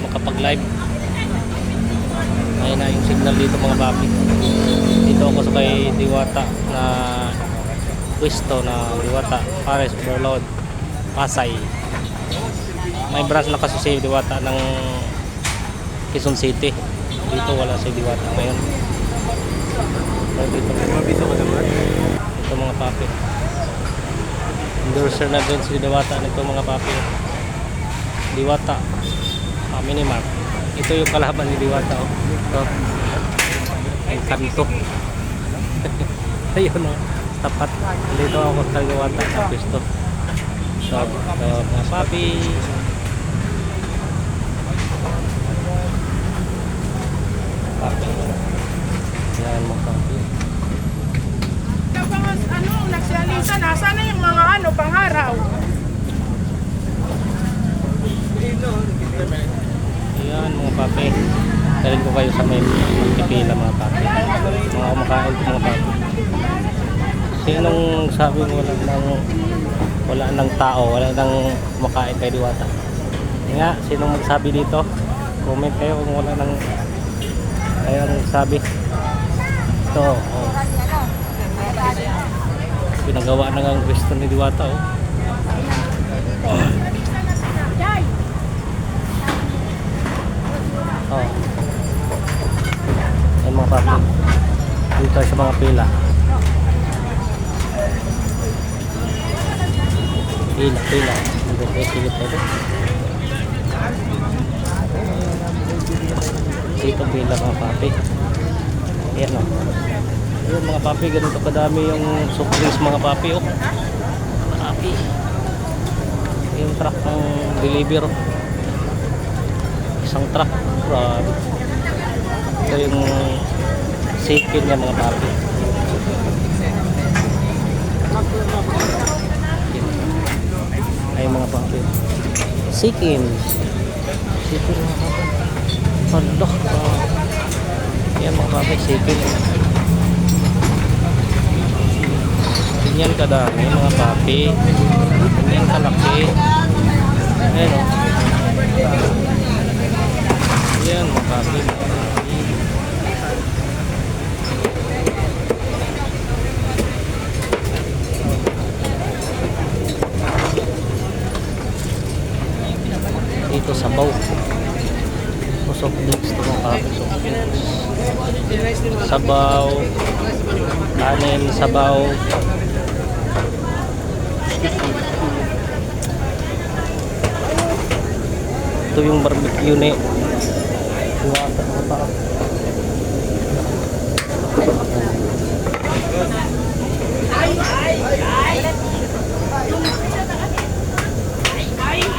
makapag-live. Ayun na yung signal dito mga papi. Dito ako sa kay Diwata na pwesto na Diwata Pares Overload Pasay. May branch na kasi si Diwata ng Quezon City. Dito wala si Diwata ngayon. Ito mga papi. Endorser na din si Diwata nito mga papi. Diwata Minimart. Ito yung kalaban ni Diwata. Ito ang kanto. Ayun o, tapat. Dito ako sa Diwata sa pwesto. So mga papi. Yan mga papi. Ano, nagsalita na. Sana yung mga pangaraw. Ayan mga papi. Dalhin ko kayo sa may magpipila mga papi. Mga kumakain ko mga papi. Sinong sabi wala nang tao, wala nang kumakain kay Diwata? Nga, sinong magsabi dito? Comment kayo kung wala nang ayaw nagsabi. Ito, oh. Pinagawa na ng pwesto ni Diwata, oh. Oh. Ayan mga papi. Dito sa mga pila. Pila. Hindi kayo silip ito. Dito pila mga papi. Ayan o. Ayan mga papi. Ganito kadami yung surprise mga papi, oh. Papi. Yung truck ng deliver. Isang truck. Grabe. Ito yung sikin niya mga papi. Ay mga papi. Sikin mga papi. Hala. Yan mga papi. Sikin. Ganyan kadami mga papi. Ganyan kalaki. Ayan o. Yan mga papi. Dito sabaw. Soft drinks ito mga papi. Sabaw. Kanin, sabaw. Ito yung barbecue ni Diwata mga papi.